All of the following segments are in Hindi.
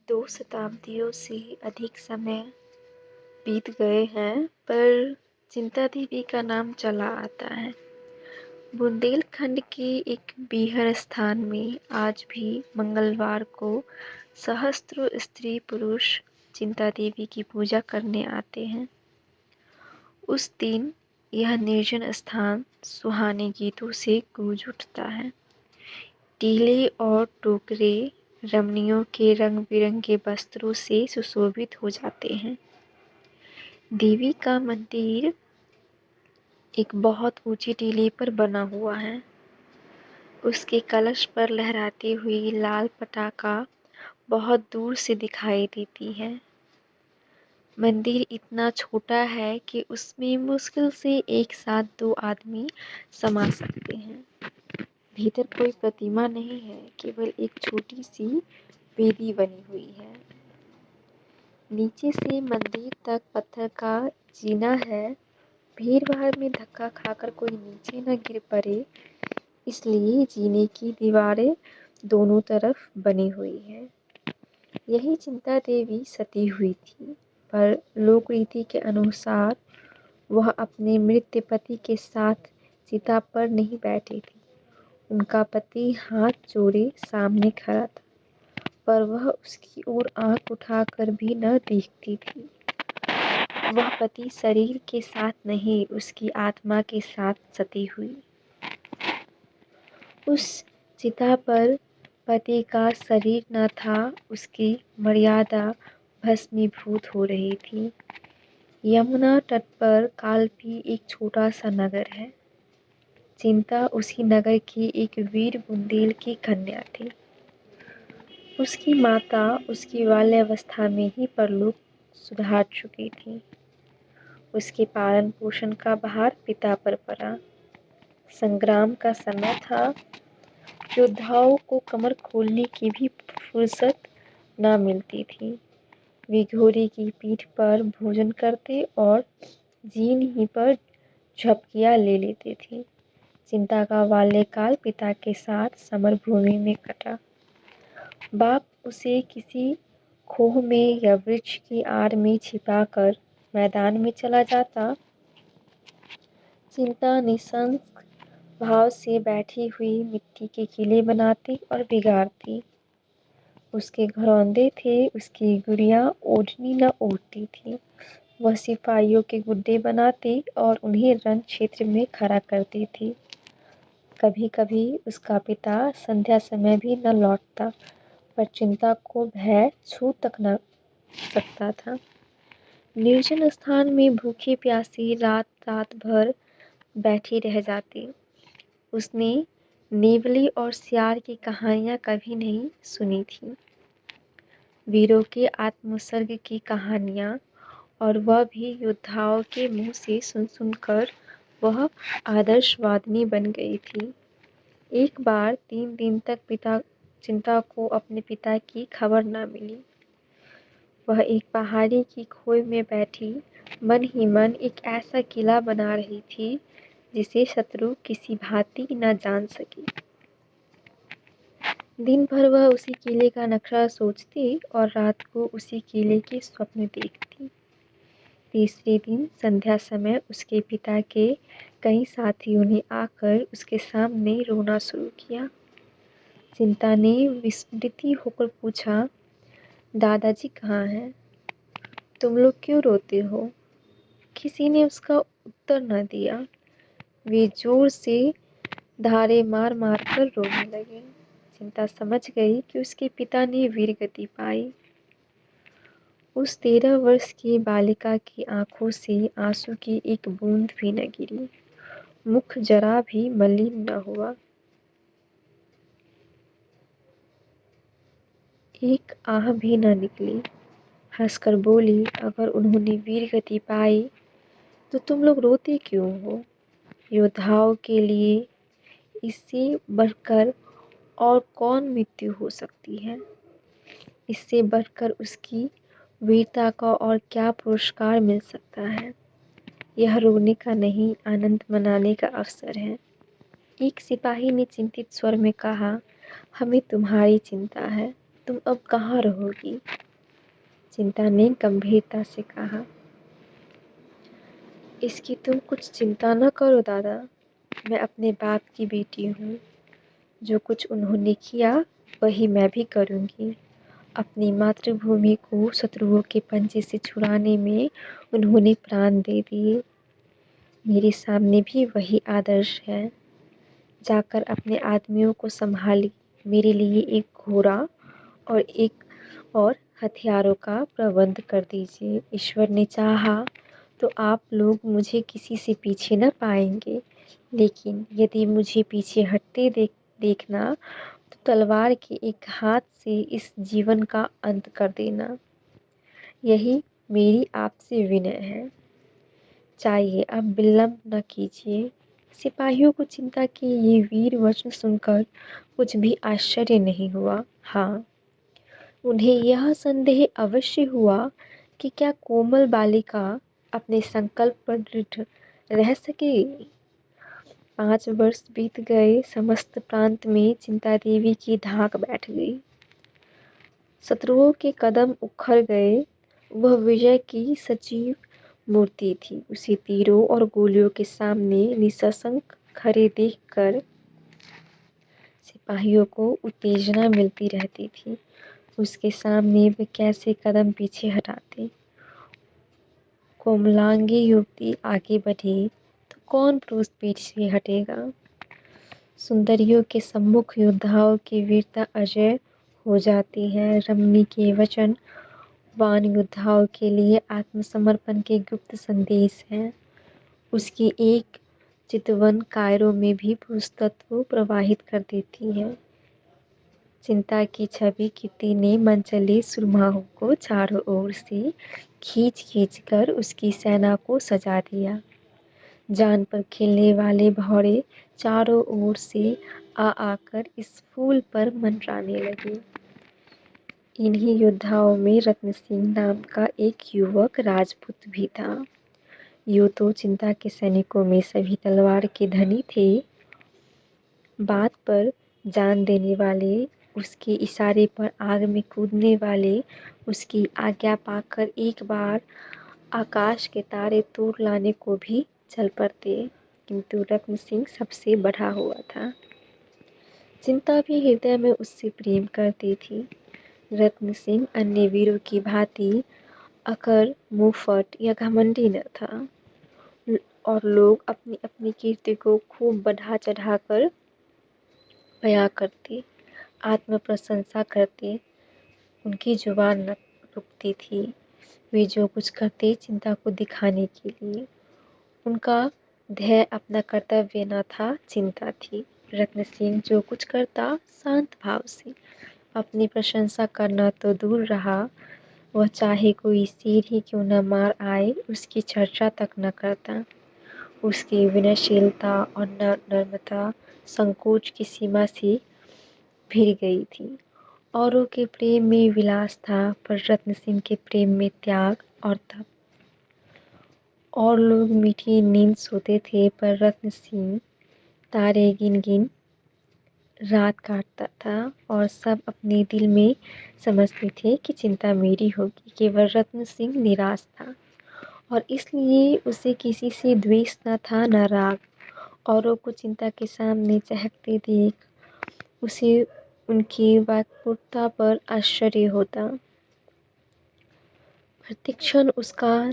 2 शताब्दियों से अधिक समय बीत गए हैं, पर चिंता देवी का नाम चला आता है। बुंदेलखंड के एक बीहड़ स्थान में आज भी मंगलवार को सहस्त्रों स्त्री पुरुष चिंता देवी की पूजा करने आते हैं। उस दिन यह निर्जन स्थान सुहाने गीतों से गूंज उठता है। टीले और टोकरे रमणियों के रंग बिरंगे वस्त्रों से सुशोभित हो जाते हैं। देवी का मंदिर एक बहुत ऊंची टीले पर बना हुआ है। उसके कलश पर लहराती हुई लाल पताका बहुत दूर से दिखाई देती है। मंदिर इतना छोटा है कि उसमें मुश्किल से एक साथ 2 आदमी समा सकते हैं। भीतर कोई प्रतिमा नहीं है, केवल एक छोटी सी वेदी बनी हुई है। नीचे से मंदिर तक पत्थर का जीना है। भीड़ भाड़ में धक्का खाकर कोई नीचे न गिर पड़े, इसलिए जीने की दीवारें दोनों तरफ बनी हुई है। यही चिंता देवी सती हुई थी, पर लोक रीति के अनुसार वह अपने मृत पति के साथ चिता पर नहीं बैठी थी। उनका पति हाथ जोड़े सामने खड़ा था, पर वह उसकी ओर आंख उठाकर भी न देखती थी। वह पति शरीर के साथ नहीं, उसकी आत्मा के साथ सती हुई। उस चिता पर पति का शरीर न था, उसकी मर्यादा भस्मीभूत हो रही थी। यमुना तट पर कालपी एक छोटा सा नगर है। चिंता उसी नगर की एक वीर बुंदेल की कन्या थी। उसकी माता उसकी बाल्यावस्था में ही परलोक सुधार चुकी थी। उसके पालन पोषण का भार पिता पर पड़ा। संग्राम का समय था। योद्धाओं को कमर खोलने की भी फुर्सत न मिलती थी। वे घोड़े की पीठ पर भोजन करते और जीन ही पर झपकियां ले लेते थे। चिंता का बाल्यकाल पिता के साथ समर भूमि में कटा। बाप उसे किसी खोह में या वृक्ष की आड़ में छिपाकर मैदान में चला जाता। चिंता निशंक भाव से बैठी हुई मिट्टी के किले बनाती और बिगाड़ती। उसके घरौंदे थे, उसकी गुड़िया ओढ़नी न ओढ़ती थी। वह सिपाहियों के गुड्डे बनाती और उन्हें रण क्षेत्र में खड़ा करती थी। कभी कभी उसका पिता संध्या समय भी न लौटता, पर चिंता को भय छू तक न सकता था। निर्जन स्थान में भूखी प्यासी रात रात भर बैठी रह जाती। उसने नेवली और सियार की कहानियां कभी नहीं सुनी थी। वीरों के आत्मोत्सर्ग की कहानियां, और वह भी योद्धाओं के मुंह से सुन सुनकर वह आदर्शवादिनी बन गई थी। एक बार 3 दिन तक चिंता को अपने पिता की खबर न मिली। वह एक पहाड़ी की खोह में बैठी मन ही मन एक ऐसा किला बना रही थी जिसे शत्रु किसी भांति न जान सके। दिन भर वह उसी किले का नक्शा सोचती और रात को उसी किले के स्वप्न देखती। तीसरे दिन संध्या समय उसके पिता के कई साथियों ने आकर उसके सामने रोना शुरू किया। चिंता ने विस्मृति होकर पूछा, दादाजी कहाँ हैं? तुम लोग क्यों रोते हो? किसी ने उसका उत्तर न दिया। वे जोर से धारे मार मार कर रोने लगे। चिंता समझ गई कि उसके पिता ने वीरगति पाई। उस 13 वर्ष की बालिका की आंखों से आंसू की एक बूंद भी न गिरी। मुख जरा भी मलिन न हुआ। एक आह भी न निकली। हंसकर बोली, अगर उन्होंने वीरगति पाई तो तुम लोग रोते क्यों हो? योद्धाओं के लिए इससे बढ़कर और कौन मृत्यु हो सकती है? इससे बढ़कर उसकी वीरता का और क्या पुरस्कार मिल सकता है? यह रोने का नहीं, आनंद मनाने का अवसर है। एक सिपाही ने चिंतित स्वर में कहा, हमें तुम्हारी चिंता है। तुम अब कहाँ रहोगी? चिंता ने गंभीरता से कहा। इसकी तुम कुछ चिंता न करो दादा, मैं अपने बाप की बेटी हूँ। जो कुछ उन्होंने किया वही मैं भी करूँगी। अपनी मातृभूमि को शत्रुओं के पंजे से छुड़ाने में उन्होंने प्राण दे दिए। मेरे सामने भी वही आदर्श है। जाकर अपने आदमियों को संभाली, मेरे लिए एक घोड़ा और हथियारों का प्रबंध कर दीजिए। ईश्वर ने चाहा तो आप लोग मुझे किसी से पीछे न पाएंगे, लेकिन यदि मुझे पीछे हटते देखना तो तलवार के एक हाथ से इस जीवन का अंत कर देना। यही मेरी आपसे विनय है। चाहिए अब विलंब न कीजिए। सिपाहियों को चिंता के ये वीर वचन सुनकर कुछ भी आश्चर्य नहीं हुआ। हाँ, उन्हें यह संदेह अवश्य हुआ कि क्या कोमल बालिका अपने संकल्प पर दृढ़ रह सकेगी। 5 वर्ष बीत गए। समस्त प्रांत में चिंता देवी की धाक बैठ गई। शत्रुओं के कदम उखड़ गए। वह विजय की सजीव मूर्ति थी। उसे तीरों और गोलियों के सामने निसंक खड़े देखकर सिपाहियों को उत्तेजना मिलती रहती थी। उसके सामने वे कैसे कदम पीछे हटाते। कोमलांगी युवती आगे बढ़ी तो कौन पुरुष पीछे हटेगा। सुंदरियों के सम्मुख योद्धाओं की वीरता अजय हो जाती है। रमणी के वचन वान योद्धाओं के लिए आत्मसमर्पण के गुप्त संदेश हैं। उसकी एक चितवन कायरों में भी पुरुषत्व प्रवाहित कर देती है। चिंता की छवि कीर्ति ने मनचले सुरमाओं को चारों ओर से खींच कर उसकी सेना को सजा दिया। जान पर खेलने वाले भौरे चारों ओर से आकर इस फूल पर मंडराने लगे। इन्हीं योद्धाओं में रत्न सिंह नाम का एक युवक राजपूत भी था। यूँ तो चिंता के सैनिकों में सभी तलवार के धनी थे। बात पर जान देने वाले, उसके इशारे पर आग में कूदने वाले, उसकी आज्ञा पाकर एक बार आकाश के तारे तोड़ लाने को भी चल पड़ते। किंतु रत्न सिंह सबसे बढ़ा हुआ था। चिंता भी हृदय में उससे प्रेम करती थी। रत्न सिंह अन्य वीरों की भांति अकर, मुंहफट या घमंडी न था और लोग अपनी अपनी कीर्ति को खूब बढ़ा चढ़ा कर बयां करते, आत्म प्रशंसा करते। उनकी जुबान न रुकती थी। वे जो कुछ करते चिंता को दिखाने के लिए। उनका ध्येय अपना कर्तव्य न था, चिंता थी। रत्न सिंह जो कुछ करता शांत भाव से। अपनी प्रशंसा करना तो दूर रहा, वह चाहे कोई शेर ही क्यों न मार आए उसकी चर्चा तक न करता। उसकी विनयशीलता और नम्रता संकोच की सीमा से भिड़ गई थी। औरों के प्रेम में विलास था, पर रत्न सिंह के प्रेम में त्याग और तप। और लोग मीठी नींद सोते थे, पर रत्न सिंह तारे गिन गिन रात काटता था और सब अपने दिल में समझते थे कि चिंता मेरी होगी। केवल रत्न सिंह निराश था और इसलिए उसे किसी से द्वेष न था न राग। औरों को चिंता के सामने चहकते देख उसे उनकी वाक्पटुता पर आश्चर्य होता। प्रतिक्षण उसका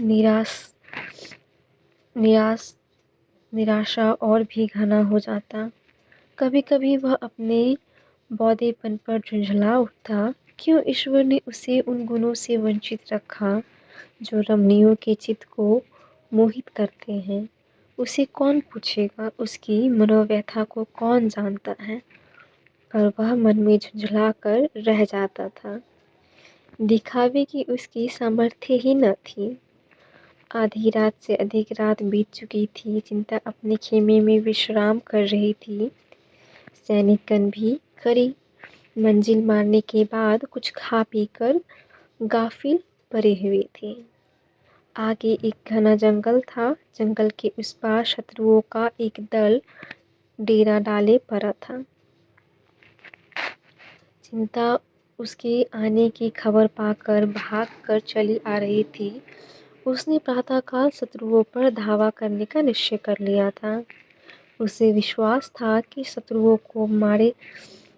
निराशा और भी घना हो जाता। कभी कभी वह अपने बौधेपन पर झुंझला उठता। क्यों ईश्वर ने उसे उन गुणों से वंचित रखा जो रमणियों के चित्त को मोहित करते हैं। उसे कौन पूछेगा, उसकी मनोव्यथा को कौन जानता है। पर वह मन में झुंझला कर रह जाता था। दिखावे की उसकी सामर्थ्य ही न थी। आधी रात से अधिक रात बीत चुकी थी। चिंता अपने खेमे में विश्राम कर रही थी। सैनिकगण भी कड़ी मंजिल मारने के बाद कुछ खा पी कर गाफिल पड़े हुए थे। आगे एक घना जंगल था। जंगल के उस पार शत्रुओं का एक दल डेरा डाले पड़ा था। चिंता उसके आने की खबर पाकर भागकर चली आ रही थी। उसने प्रातःकाल शत्रुओं पर धावा करने का निश्चय कर लिया था। उसे विश्वास था कि शत्रुओं को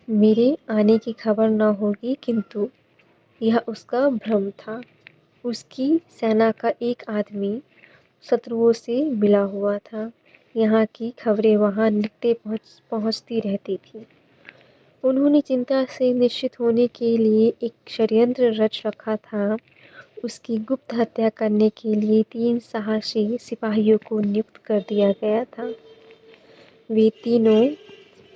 मेरे आने की खबर न होगी, किंतु यह उसका भ्रम था। उसकी सेना का एक आदमी शत्रुओं से मिला हुआ था। यहाँ की खबरें वहाँ नित्य पहुँचती रहती थी। उन्होंने चिंता से निश्चित होने के लिए एक षड्यंत्र रच रखा था। उसकी गुप्त हत्या करने के लिए 3 साहसी सिपाहियों को नियुक्त कर दिया गया था। वे तीनों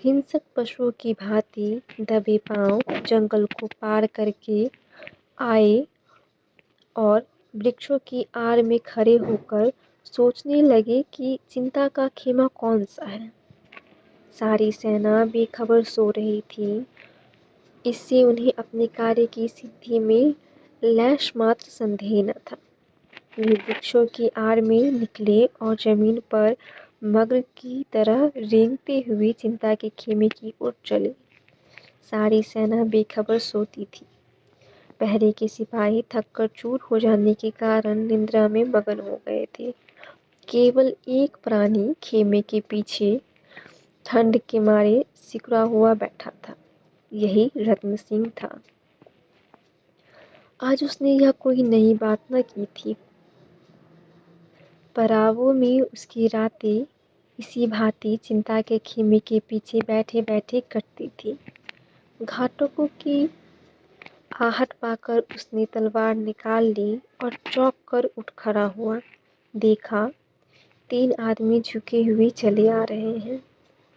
हिंसक पशुओं की भांति दबे पांव जंगल को पार करके आए और वृक्षों की आड़ में खड़े होकर सोचने लगे कि चिंता का खेमा कौन सा है। सारी सेना बेखबर सो रही थी। इससे उन्हें अपने कार्य की सिद्धि में लेश मात्र संदेह न था। वे वृक्षों की आड़ में निकले और जमीन पर मग्र की तरह रेंगते हुए चिंता के खेमे की ओर चले। सारी सेना बेखबर सोती थी। पहरे के सिपाही थककर चूर हो जाने के कारण निद्रा में मगन हो गए थे। केवल एक प्राणी खेमे के पीछे ठंड के मारे सिकुड़ा हुआ बैठा था। यही रत्न सिंह था। आज उसने यह कोई नई बात न की थी। परावों में उसकी रातें इसी भांति चिंता के खेमे के पीछे बैठे बैठे कटती थी। घातकों की आहट पाकर उसने तलवार निकाल ली और चौंक कर उठ खड़ा हुआ। देखा 3 आदमी झुके हुए चले आ रहे हैं।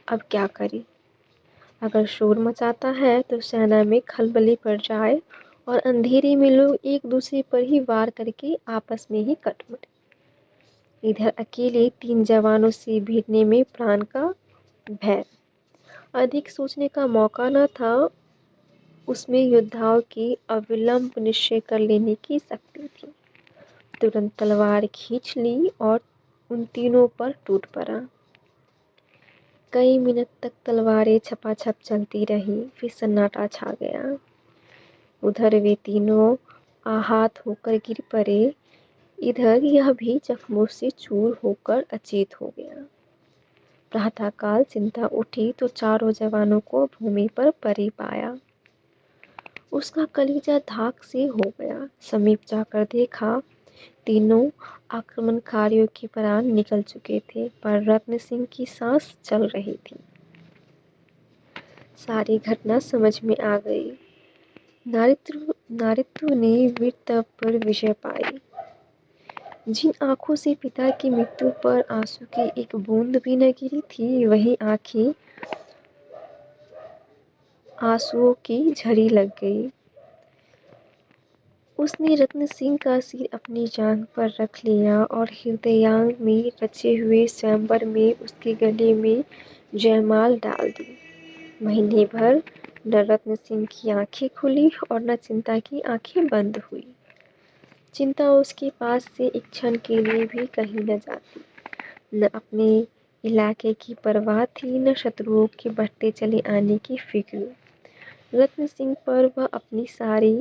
अब क्या करे? अगर शोर मचाता है तो सेना में खलबली पड़ जाए और अंधेरे में लोग एक दूसरे पर ही वार करके आपस में ही कट मरे। इधर अकेले 3 जवानों से भिड़ने में प्राण का भय। अधिक सोचने का मौका न था। उसमें योद्धाओं की अविलंब निश्चय कर लेने की शक्ति थी। तुरंत तलवार खींच ली और उन तीनों पर टूट पड़ा। कई मिनट तक तलवारें छपाछप चलती रही, फिर सन्नाटा छा गया। उधर वे तीनों आहत होकर गिर पड़े, इधर यह भी जख्मों से चूर होकर अचेत हो गया। प्रातःकाल चिंता उठी तो चारों जवानों को भूमि पर पड़े पाया। उसका कलीजा धाक से हो गया। समीप जाकर देखा, तीनों आक्रमणकारियों के प्राण निकल चुके थे, पर रत्न सिंह की सांस चल रही थी। सारी घटना समझ में आ गई। नारित्व ने वीरता पर विजय पाई। जिन आंखों से पिता की मृत्यु पर आंसू की एक बूंद भी न गिरी थी, वही आंखें आंसुओं की झड़ी लग गई। उसने रत्न सिंह का सिर अपनी जांघ पर रख लिया और हृदयांग में रचे हुए स्वयंवर में उसके गले में जयमाल डाल दी। महीने भर न रत्न सिंह की आंखें खुली और न चिंता की आंखें बंद हुई। चिंता उसके पास से एक क्षण के लिए भी कहीं न जाती। न अपने इलाके की परवाह थी, न शत्रुओं के बढ़ते चले आने की फिक्र। रत्न सिंह पर वह अपनी सारी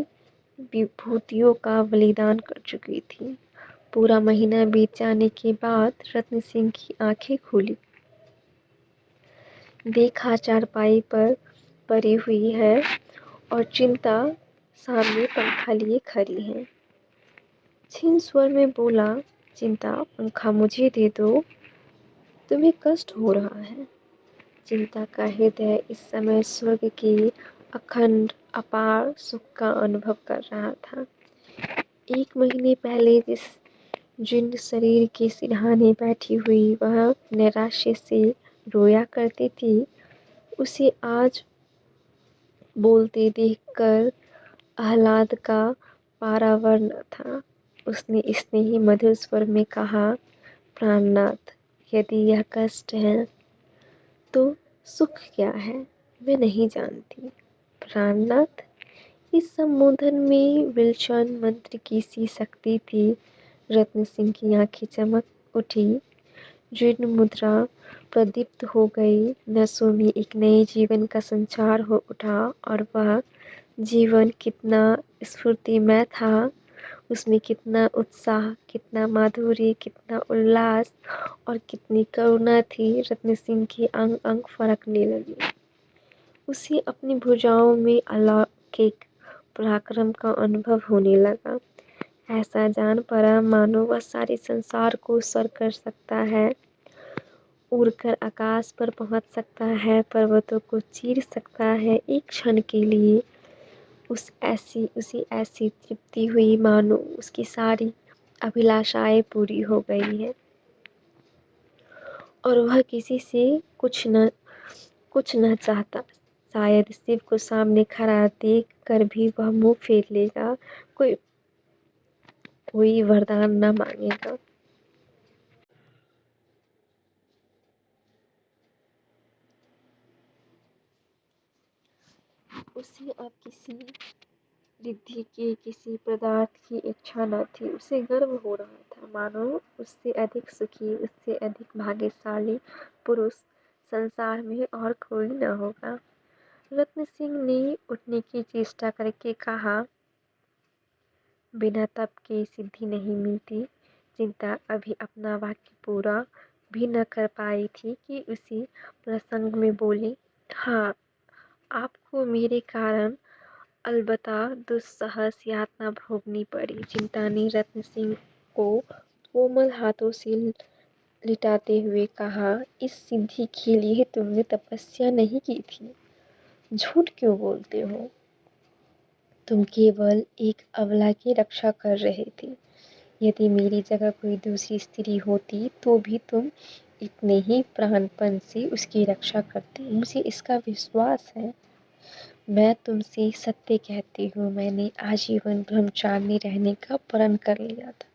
विभूतियों का बलिदान कर चुकी थी। पूरा महीना बीत जाने के बाद रत्न सिंह की आंखें खुली। देखा चारपाई पर पड़ी हुई है और चिंता सामने पंखा लिए खड़ी है। क्षीण स्वर में बोला, चिंता पंखा मुझे दे दो, तुम्हें कष्ट हो रहा है। चिंता का हृदय इस समय स्वर्ग की अखंड अपार सुख का अनुभव कर रहा था। 1 महीने पहले जिन शरीर के सिरहाने बैठी हुई वह नैराश्य से रोया करती थी, उसे आज बोलते देखकर आह्लाद का पारावर न था। उसने स्नेही मधुर स्वर में कहा, प्राणनाथ, यदि यह कष्ट है तो सुख क्या है मैं नहीं जानती। प्राणनाथ, इस संबोधन में विलक्षण मंत्र की सी शक्ति थी। रत्न सिंह की आंखें चमक उठी, जीर्ण मुद्रा प्रदीप्त हो गई, नसों में एक नए जीवन का संचार हो उठा और वह जीवन कितना स्फूर्तिमय था, उसमें कितना उत्साह, कितना माधुर्य, कितना उल्लास और कितनी करुणा थी। रत्न सिंह के अंग अंग फड़कने लगे। उसे अपनी भुजाओं में अलौकिक पराक्रम का अनुभव होने लगा। ऐसा जान पड़ा मानो वह सारे संसार को सर कर सकता है, उड़कर आकाश पर पहुंच सकता है, पर्वतों को चीर सकता है। एक क्षण के लिए उसे ऐसी तृप्ति हुई मानो उसकी सारी अभिलाषाएं पूरी हो गई हैं और वह किसी से कुछ न चाहता। शायद शिव को सामने खड़ा देख कर भी वह मुंह फेर लेगा, कोई कोई वरदान न मांगेगा। उसे अब किसी रिद्धि की, किसी पदार्थ की इच्छा न थी। उसे गर्व हो रहा था मानो उससे अधिक सुखी, उससे अधिक भाग्यशाली पुरुष संसार में और कोई न होगा। रत्न सिंह ने उठने की चेष्टा करके कहा, बिना तप के सिद्धि नहीं मिलती। चिंता अभी अपना वाक्य पूरा भी न कर पाई थी कि उसी प्रसंग में बोली, हाँ, आपको मेरे कारण अलबत्ता दुस्सहस यातना भोगनी पड़ी। चिंता ने रत्न सिंह को कोमल हाथों से लिटाते हुए कहा, इस सिद्धि के लिए तुमने तपस्या नहीं की थी। झूठ क्यों बोलते हो? तुम केवल एक अबला की रक्षा कर रहे थे। यदि मेरी जगह कोई दूसरी स्त्री होती तो भी तुम इतने ही प्राणपण से उसकी रक्षा करते। मुझे इसका विश्वास है। मैं तुमसे सत्य कहती हूँ, मैंने आजीवन ब्रह्मचारिणी रहने का प्रण कर लिया था,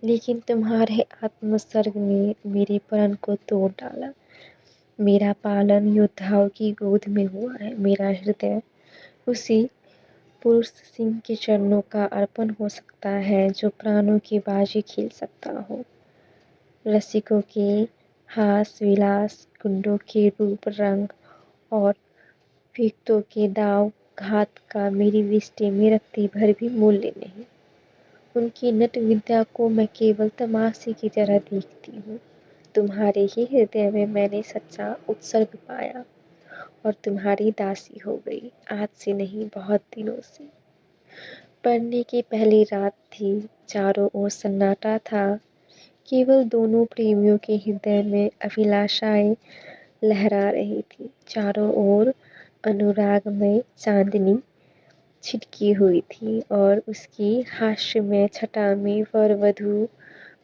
लेकिन तुम्हारे आत्मसर्ग ने मेरे प्रण को तोड़ डाला। मेरा पालन योद्धाओं की गोद में हुआ है। मेरा हृदय उसी पुरुष सिंह के चरणों का अर्पण हो सकता है जो प्राणों की बाजी खेल सकता हो। रसिकों के हास विलास, गुंडों के रूप रंग और व्यक्तों के दाव घात का मेरी दृष्टि में रत्ती भर भी मूल्य नहीं। उनकी नट विद्या को मैं केवल तमाशे की तरह देखती हूँ। तुम्हारे ही हृदय में मैंने सच्चा उत्सर्ग पाया और तुम्हारी दासी हो गई। आज से नहीं, बहुत दिनों से। पढ़ने की पहली रात थी। चारों ओर सन्नाटा था। केवल दोनों प्रेमियों के हृदय में अभिलाषाएं लहरा रही थी। चारों ओर अनुरागमय चांदनी छिटकी हुई थी और उसकी हास्यमय छटा में वर वधू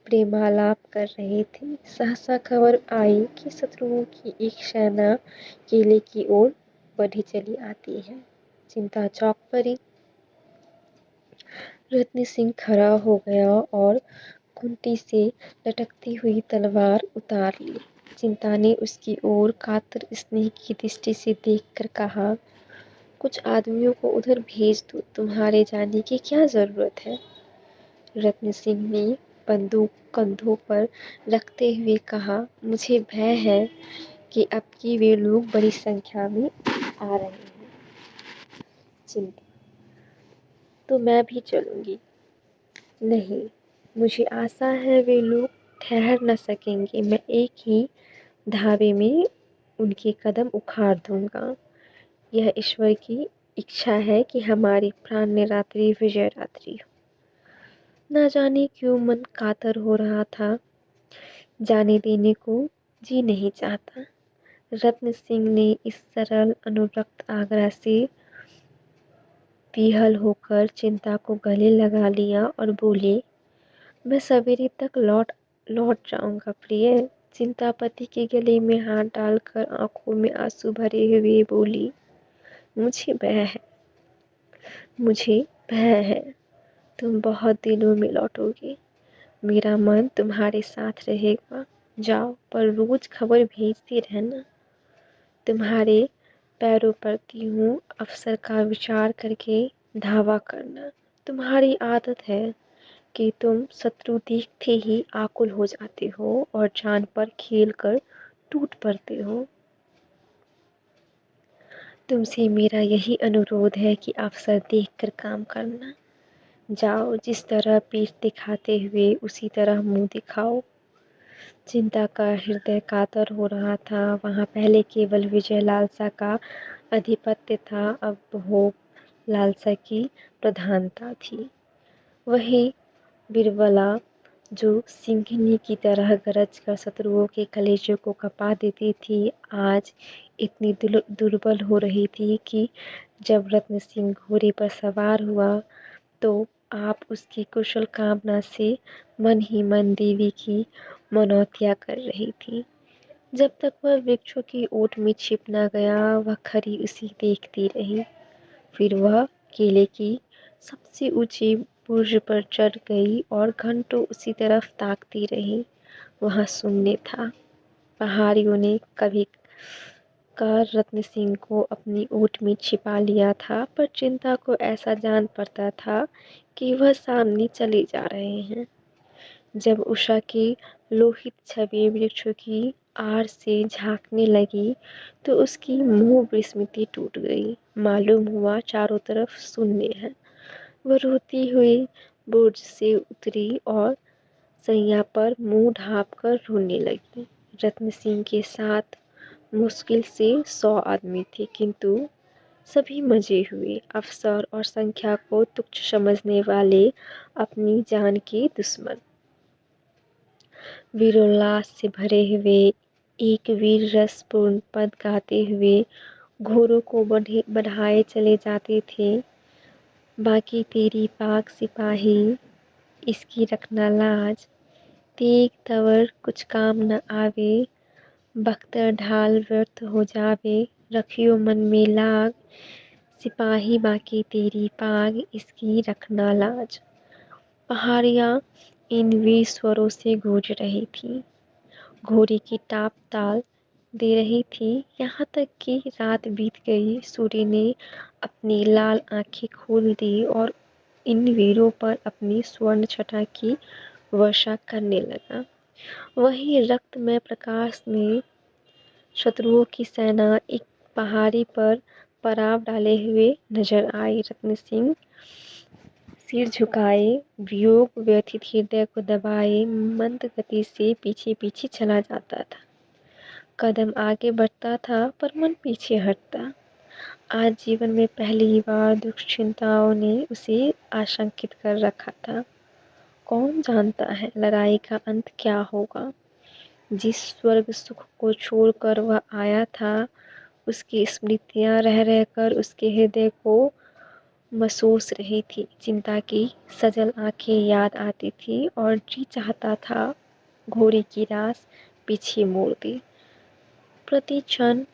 प्रेमालाप कर रहे थे। सहसा खबर आई कि शत्रुओं की एक सेना किले की ओर बढ़ी चली आती है। चिंता चौंक पड़ी। रत्न सिंह खड़ा हो गया और खूंटी से लटकती हुई तलवार उतार ली। चिंता ने उसकी ओर कातर स्नेह की दृष्टि से देखकर कहा, कुछ आदमियों को उधर भेज दो, तुम्हारे जाने की क्या जरूरत है? रत्न सिंह ने बंदूक कंधों पर रखते हुए कहा, मुझे भय है कि अब की वे लोग बड़ी संख्या में आ रहे हैं। चिंता, तो मैं भी चलूंगी। नहीं, मुझे आशा है वे लोग ठहर न सकेंगे। मैं एक ही धावे में उनके कदम उखाड़ दूंगा। यह ईश्वर की इच्छा है कि हमारी प्राण रात्रि विजय रात्रि हो। न जाने क्यों मन कातर हो रहा था, जाने देने को जी नहीं चाहता। रत्न सिंह ने इस सरल अनुरक्त आग्रह से विहल होकर चिंता को गले लगा लिया और बोले, मैं सवेरे तक लौट जाऊंगा प्रिय। चिंता पति के गले में हाथ डालकर आंखों में आंसू भरे हुए बोली, मुझे भय है, मुझे भय है। तुम बहुत दिनों में लौटोगे। मेरा मन तुम्हारे साथ रहेगा। जाओ, पर रोज खबर भेजती रहना। तुम्हारे पैरों पड़ती हूँ। अवसर का विचार करके धावा करना। तुम्हारी आदत है कि तुम शत्रु देखते ही आकुल हो जाते हो और जान पर खेल कर टूट पड़ते हो। तुमसे मेरा यही अनुरोध है कि अवसर देखकर काम करना। जाओ, जिस तरह पीठ दिखाते हुए उसी तरह मुंह दिखाओ। चिंता का हृदय कातर हो रहा था। वहाँ पहले केवल विजय लालसा का आधिपत्य था, अब भोग लालसा की प्रधानता थी। वही बिरबला जो सिंहनी की तरह गरज कर शत्रुओं के कलेजों को कपा देती थी, आज इतनी दुर्बल हो रही थी कि जब रत्न सिंह घोड़े पर सवार हुआ तो आप उसकी कुशल कामना से मन ही मन देवी की मनौतियाँ कर रही थी। जब तक वह वृक्षों की ओट में छिप न गया, वह खरी उसी देखती रही। फिर वह किले की सबसे ऊंची बुर्ज पर चढ़ गई और घंटों उसी तरफ ताकती रही। वहाँ शून्य था। पहाड़ियों ने कभी का रत्न सिंह को अपनी ओट में छिपा लिया था, पर चिंता को ऐसा जान पड़ता था कि वह सामने चले जा रहे हैं। जब उषा की लोहित छवि वृक्षों की आड़ से झांकने लगी तो उसकी मुंह विस्मृति टूट गई। मालूम हुआ चारों तरफ शून्य है। वह रोती हुई बुर्ज से उतरी और सैया पर मुंह ढाँप कर रोने लगी। रत्न सिंह के साथ मुश्किल से 100 आदमी थे, किंतु सभी मजे हुए। अफसर और संख्या को तुच्छ समझने वाले अपनी जान के दुश्मन। वीरोल्लास से भरे हुए एक वीर रसपूर्ण पद गाते हुए घोड़ों को बढ़ाए चले जाते थे। बाकी तेरी पाक सिपाही, इसकी रखना लाज, तेग तवर कुछ काम न आवे, बख्तर ढाल व्यर्थ हो जावे, रखियो मन में लाग, सिपाही बाकी तेरी पाग, इसकी रखना लाज। पहाड़ियाँ इन वीर स्वरों से गूंज रही थी। घोड़ी की टाप ताल दे रही थी। यहाँ तक कि रात बीत गई। सूर्य ने अपनी लाल आंखें खोल दी और इन वीरों पर अपनी स्वर्ण छटा की वर्षा करने लगा। वही रक्तमय प्रकाश में शत्रुओं की सेना एक पहाड़ी पर पड़ाव डाले हुए नजर आई। रत्न सिंह सिर झुकाए, वियोग व्यथित हृदय को दबाए, मंद गति से पीछे पीछे चला जाता था। कदम आगे बढ़ता था पर मन पीछे हटता। आज जीवन में पहली बार दुश्चिंताओं ने उसे आशंकित कर रखा था। कौन जानता है लड़ाई का अंत क्या होगा। जिस स्वर्ग सुख को छोड़कर वह आया था, उसकी स्मृतियां रह रहकर उसके हृदय को महसूस रही थी। चिंता की सजल आंखें याद आती थी और जी चाहता था घोड़ी की रास पीछे मोड़ दी। प्रति क्षण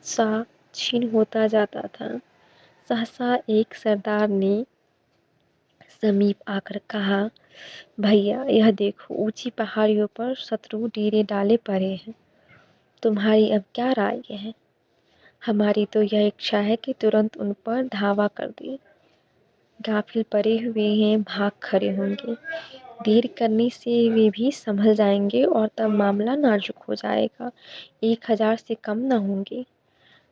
सा छीन होता जाता था। सहसा एक सरदार ने समीप आकर कहा, भैया यह देखो, ऊंची पहाड़ियों पर शत्रु डेरे डाले पड़े हैं। तुम्हारी अब क्या राय है। हमारी तो यह इच्छा है कि तुरंत उन पर धावा कर दें। गाफिल पड़े हुए हैं, भाग खड़े होंगे। देर करने से वे भी संभल जाएंगे और तब मामला नाजुक हो जाएगा। 1000 से कम न होंगे।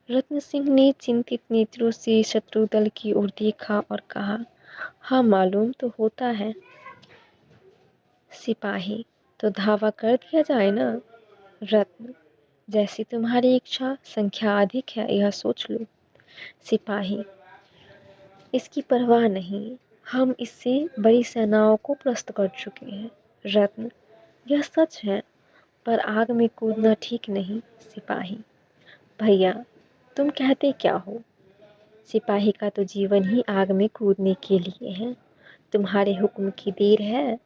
रत्न सिंह ने चिंतित नेत्रों से शत्रु दल की ओर देखा और कहा, हाँ मालूम तो होता है सिपाही, तो धावा कर दिया जाए ना। रत्न, जैसी तुम्हारी इच्छा, संख्या अधिक है यह सोच लो। सिपाही, इसकी परवाह नहीं, हम इससे बड़ी सेनाओं को परास्त कर चुके हैं। रत्न, यह सच है, पर आग में कूदना ठीक नहीं। सिपाही, भैया तुम कहते क्या हो। सिपाही का तो जीवन ही आग में कूदने के लिए है। तुम्हारे हुक्म की देर है,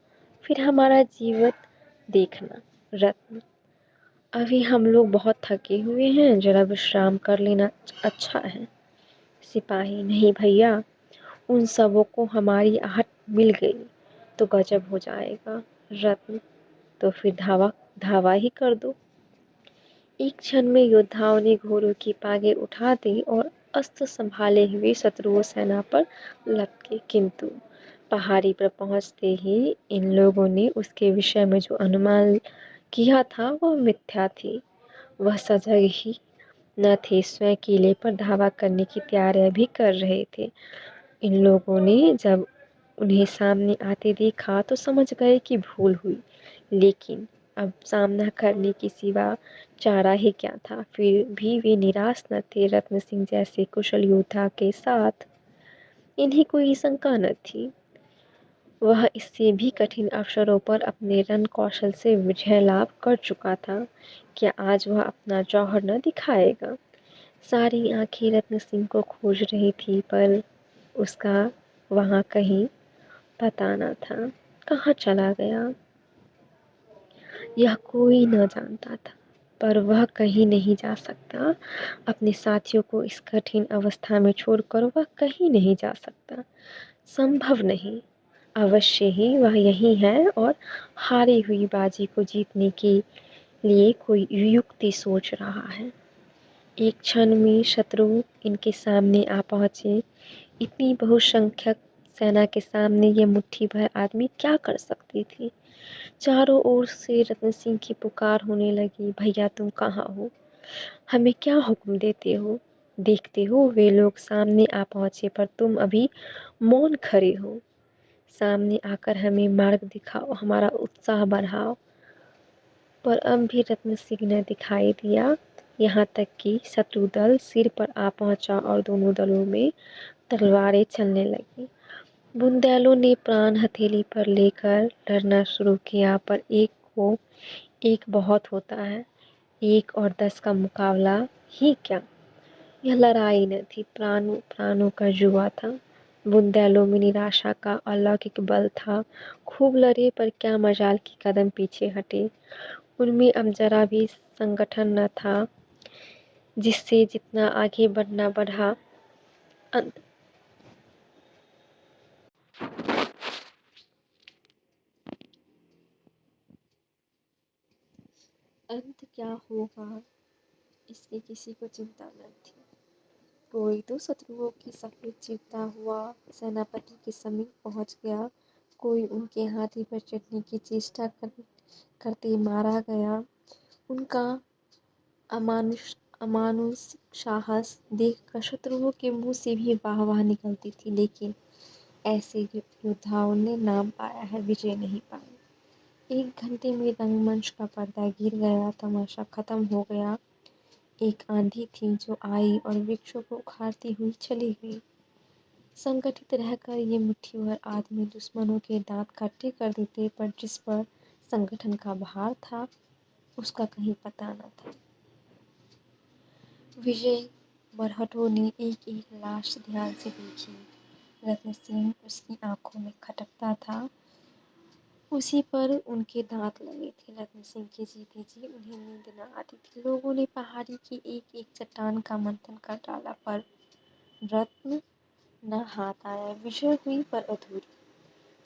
फिर हमारा जीवन देखना। रत्न, अभी हम लोग बहुत थके हुए हैं, जरा विश्राम कर लेना अच्छा है। सिपाही, नहीं भैया, उन सबों को हमारी आहट मिल गई तो गजब हो जाएगा। रत्न, तो फिर धावा धावा ही कर दो। एक क्षण में योद्धाओं ने घोड़ों की पागे उठा दी और अस्त्र संभाले हुए शत्रु सेना पर लपके, किंतु पहाड़ी पर पहुंचते ही इन लोगों ने उसके विषय में जो अनुमान किया था वह मिथ्या थी। वह सजग ही न थे, स्वयं किले पर धावा करने की तैयारियां भी कर रहे थे। इन लोगों ने जब उन्हें सामने आते देखा तो समझ गए कि भूल हुई, लेकिन अब सामना करने के सिवा चारा ही क्या था। फिर भी वे निराश न थे। रत्न सिंह जैसे कुशल योद्धा के साथ इन्हें कोई शंका न थी। वह इससे भी कठिन अवसरों पर अपने रण कौशल से विजय लाभ कर चुका था। क्या आज वह अपना जौहर न दिखाएगा? सारी आंखें रत्न सिंह को खोज रही थी, पर उसका वहां कहीं पता न था। कहाँ चला गया, यह कोई न जानता था, पर वह कहीं नहीं जा सकता। अपने साथियों को इस कठिन अवस्था में छोड़कर वह कहीं नहीं जा सकता। संभव नहीं। अवश्य ही वह यही है और हारी हुई बाजी को जीतने के लिए कोई युक्ति सोच रहा है। एक क्षण में शत्रु इनके सामने आ पहुंचे। इतनी बहुसंख्यक सेना के सामने ये मुट्ठी भर आदमी क्या कर सकती थी? चारों ओर से रत्न सिंह की पुकार होने लगी, भैया तुम कहाँ हो? हमें क्या हुक्म देते हो? देखते हो वे लोग सामने आ पहुंचे, पर तुम अभी मौन खड़े हो। सामने आकर हमें मार्ग दिखाओ, हमारा उत्साह बढ़ाओ। पर अब भी रत्न सिंह ने दिखाई दिया। यहाँ तक कि शत्रु दल सिर पर आ पहुंचा और दोनों दलों में तलवारें चलने लगी। बुंदेलों ने प्राण हथेली पर लेकर लड़ना शुरू किया, पर एक को एक बहुत होता है। 1 और 10 का मुकाबला ही क्या, यह लड़ाई न थी, प्राणों प्राणों का जुआ था। बुंदेलों में निराशा का अलौकिक बल था। खूब लड़े, पर क्या मजाल की कदम पीछे हटे। उनमें अब जरा भी संगठन न था, जिससे जितना आगे बढ़ना बढ़ा। अंत अंत क्या होगा, इसकी किसी को चिंता न थी। कोई तो शत्रुओं की सफेद चीरता हुआ सेनापति के समीप पहुंच गया, कोई उनके हाथी पर चढ़ने की चेष्टा करते मारा गया। उनका अमानुष अमानुष साहस देखकर शत्रुओं के मुंह से भी वाह निकलती थी, लेकिन ऐसे योद्धाओं ने नाम पाया है, विजय नहीं पाई। 1 घंटे में रंगमंच का पर्दा गिर गया, तमाशा खत्म हो गया। एक आंधी थी जो आई और वृक्षों को उखाड़ती हुई चली गई। संगठित रहकर ये मुट्ठी भर आदमी दुश्मनों के दांत खट्टे कर देते, पर जिस पर संगठन का भार था उसका कहीं पता न था। विजय मरहटों ने एक एक लाश ध्यान से देखी। रत्न सिंह उसकी आंखों में खटकता था, उसी पर उनके दांत लगे थे। रत्न सिंह के जीते जी उन्हें नींद न आती थी। लोगों ने पहाड़ी की एक एक चट्टान का मंथन कर डाला, पर रत्न न हाथ आया। विजय हुई पर अधूरी।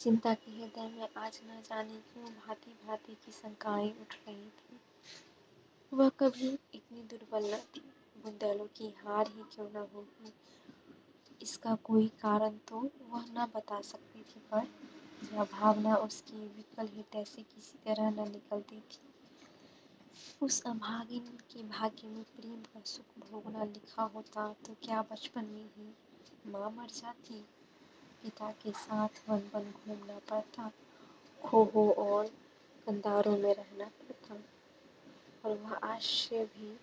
चिंता के हृदय में आज न जाने क्यों भांति भांति की शंकाएं उठ रही थी। वह कभी इतनी दुर्बल न थी। बुंदेलों की हार ही क्यों न होगी, इसका कोई कारण तो वह न बता सकती थी, पर यह भावना उसके विकल हृदय से किसी तरह न निकलती थी। उस अभागिन के भाग्य में प्रेम का सुख भोगना लिखा होता तो क्या बचपन में ही माँ मर जाती, पिता के साथ वन वन घूमना पड़ता, खोहों और कंधारों में रहना पड़ता, और वह आश्चर्य भी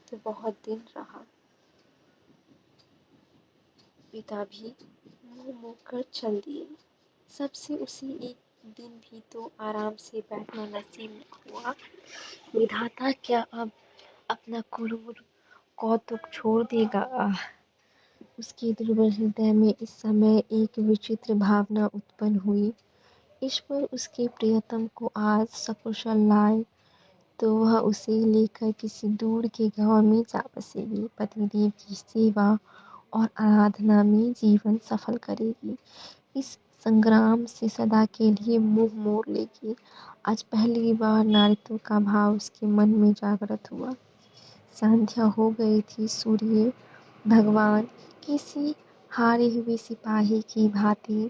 तो बहुत दिन रहा। पिता भी मुंह मोड़कर चल दिए। सबसे उसी एक दिन भी तो आराम से बैठना नसीब न हुआ। विधाता क्या अब अपना क्रूर कौतुक छोड़ देगा? उसके दुर्बल हृदय में इस समय एक विचित्र भावना उत्पन्न हुई। ईश्वर उसके प्रियतम को आज सकुशल लाए तो वह उसे लेकर किसी दूर के गांव में जा बसेगी, पतिदेव की सेवा और आराधना में जीवन सफल करेगी। इस संग्राम से सदा के लिए मुंह मोड़ लेगी। आज पहली बार नारित्व का भाव उसके मन में जागृत हुआ। संध्या हो गई थी। सूर्य भगवान किसी हारे हुए सिपाही की भांति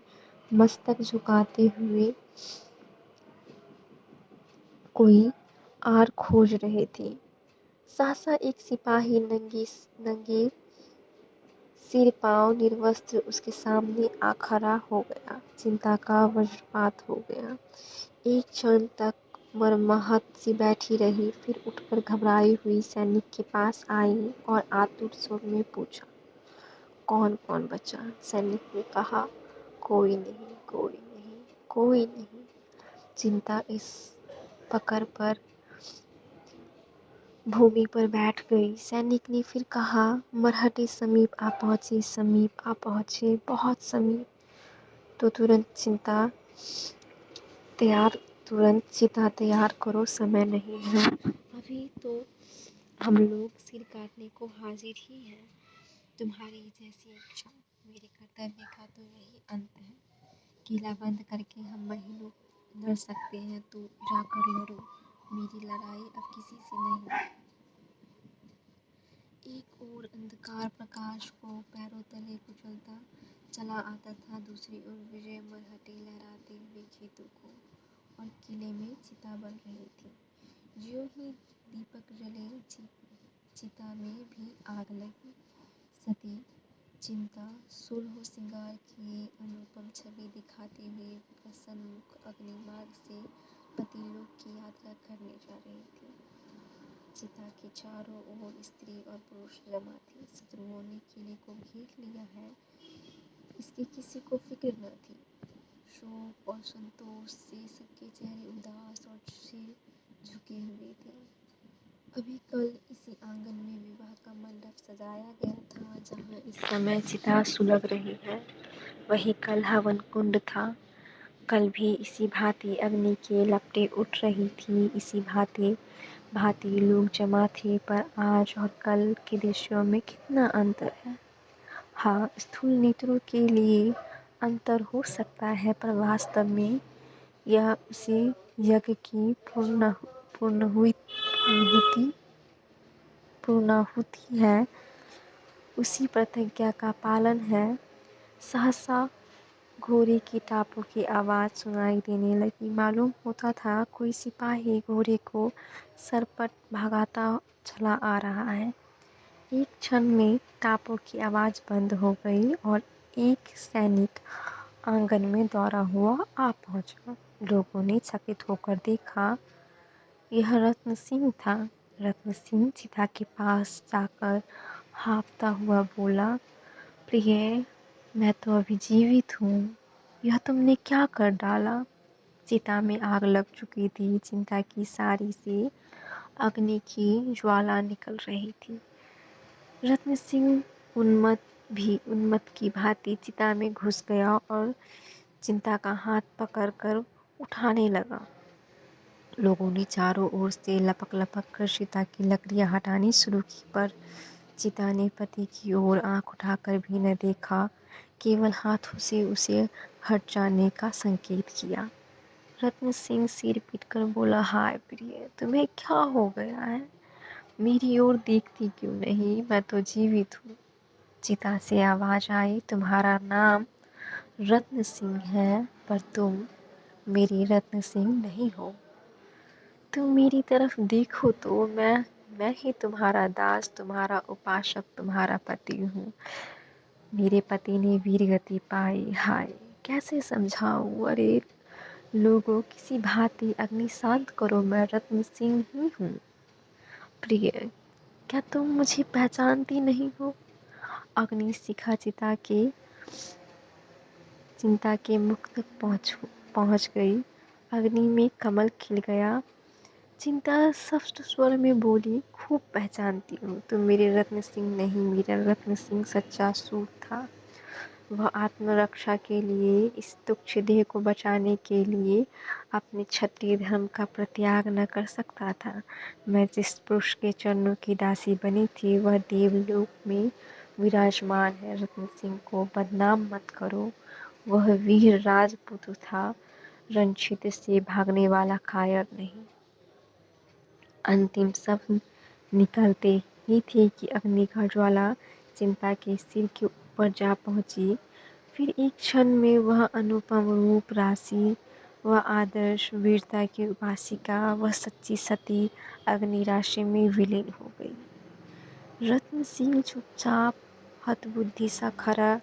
मस्तक झुकाते हुए कोई आर खोज रहे थे। सहसा एक सिपाही नंगे नंगे सिर पांव निर्वस्त्र उसके सामने आ खड़ा हो गया। चिंता का वज्रपात हो गया। एक क्षण तक मरमहत सी बैठी रही, फिर उठकर घबराई हुई सैनिक के पास आई और आतुर स्वर में पूछा, कौन कौन बचा? सैनिक ने कहा, कोई नहीं, कोई नहीं, कोई नहीं। चिंता इस पकड़ पर भूमि पर बैठ गई। सैनिक ने फिर कहा, मरहटे समीप आ पहुंचे, समीप आ पहुंचे, बहुत समीप। तो तुरंत चिता तैयार करो, समय नहीं है। अभी तो हम लोग सिर काटने को हाजिर ही हैं। तुम्हारी जैसी इच्छा। मेरे कर्तव्य का तो यही अंत है। किला बंद करके हम महीनों लड़ सकते हैं, तो जाकर लड़ो। मेरी लड़ाई अब किसी से नहीं। एक ओर अंधकार प्रकाश को पैरों तले कुचलता चला आता था, दूसरी ओर विजय मरहटे लहराते हुए खेतों को और किले में चिता बन रही थी। ज्यों ही दीपक जले, चिता में भी आग लगी। सती चिंता सुलह सिंगार किए अनुपम छवि दिखाते हुए प्रसन्न मुख अग्निमार्ग से पतिलोक की यात्रा करने जा रही थी। चिता के चारों ओर स्त्री और पुरुष जमा थे। शत्रुओं ने किले को घेर लिया है, इसकी किसी को फिक्र न थी। शोक और संतोष से सबके चेहरे उदास और सिर झुके हुए थे। अभी कल इसी आंगन में विवाह का मंडप सजाया गया था, जहाँ इस समय चिता सुलग रही है। वही कल हवन कुंड था। कल भी इसी भांति अग्नि की लपटें उठ रही थी, इसी भांति भांति लोग जमा थे। पर आज और कल के दृश्यों में कितना अंतर है। हाँ, स्थूल नेत्रों के लिए अंतर हो सकता है, पर वास्तव में यह उसी यज्ञ की पूर्णाहुति है, उसी प्रतिज्ञा का पालन है। सहसा घोड़े की टापों की आवाज़ सुनाई देने लगी। मालूम होता था कोई सिपाही घोड़े को सरपट भगाता चला आ रहा है। एक क्षण में टापों की आवाज़ बंद हो गई और एक सैनिक आंगन में दौड़ा हुआ आ पहुंचा। लोगों ने चकित होकर देखा, यह रत्न सिंह था। रत्न सिंह चिता के पास जाकर हाँफता हुआ बोला, प्रिय, मैं तो अभी जीवित हूँ। यह तुमने क्या कर डाला? चिता में आग लग चुकी थी। चिंता की साड़ी से अग्नि की ज्वाला निकल रही थी। रत्न सिंह उन्मत्त की भांति चिता में घुस गया और चिंता का हाथ पकड़कर उठाने लगा। लोगों ने चारों ओर से लपक लपक कर चिता की लकड़ियां हटानी शुरू की, पर चिता ने पति की ओर आंख उठाकर भी न देखा, केवल हाथों से उसे हट जाने का संकेत किया। रत्न सिंह सिर पीटकर बोला, हाय प्रिय, तुम्हें क्या हो गया है? मेरी ओर देखती क्यों नहीं? मैं तो जीवित हूँ। चिता से आवाज आई, तुम्हारा नाम रत्न सिंह है, पर तुम मेरी रत्न सिंह नहीं हो। तुम मेरी तरफ देखो तो मैं ही तुम्हारा दास, तुम्हारा उपासक, तुम्हारा पति हूँ। मेरे पति ने वीरगति पाई। हाय, कैसे समझाऊं? अरे लोगों, किसी भांति अग्नि शांत करो, मैं रत्न सिंह ही हूँ। प्रिय, क्या तुम मुझे पहचानती नहीं हो? अग्नि शिखा चिंता के मुख तक पहुँच गई। अग्नि में कमल खिल गया। चिंता स्पष्ट स्वर में बोली, खूब पहचानती हूँ, तुम मेरे रत्न सिंह नहीं। मेरा रत्न सिंह सच्चा सूर था। वह आत्मरक्षा के लिए, इस तुच्छ देह को बचाने के लिए अपने क्षत्रिय धर्म का परित्याग न कर सकता था। मैं जिस पुरुष के चरणों की दासी बनी थी, वह देवलोक में विराजमान है। रत्न सिंह को बदनाम मत करो। वह वीर राजपुत्र था, रणक्षेत्र से भागने वाला कायर नहीं। अंतिम शब्द निकलते ही थे कि अग्नि का ज्वाला चिंता के सिर के ऊपर जा पहुंची। फिर एक क्षण में वह अनुपम रूप राशि वह आदर्श वीरता की उपासिका, वह सच्ची सती अग्निराशि में विलीन हो गई। रत्न सिंह चुपचाप हतबुद्धि सा खड़ा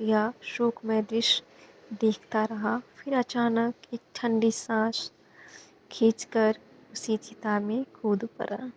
या शोकमय दृश्य देखता रहा। फिर अचानक एक ठंडी सांस खींचकर उसी चिता में कूद पड़ा।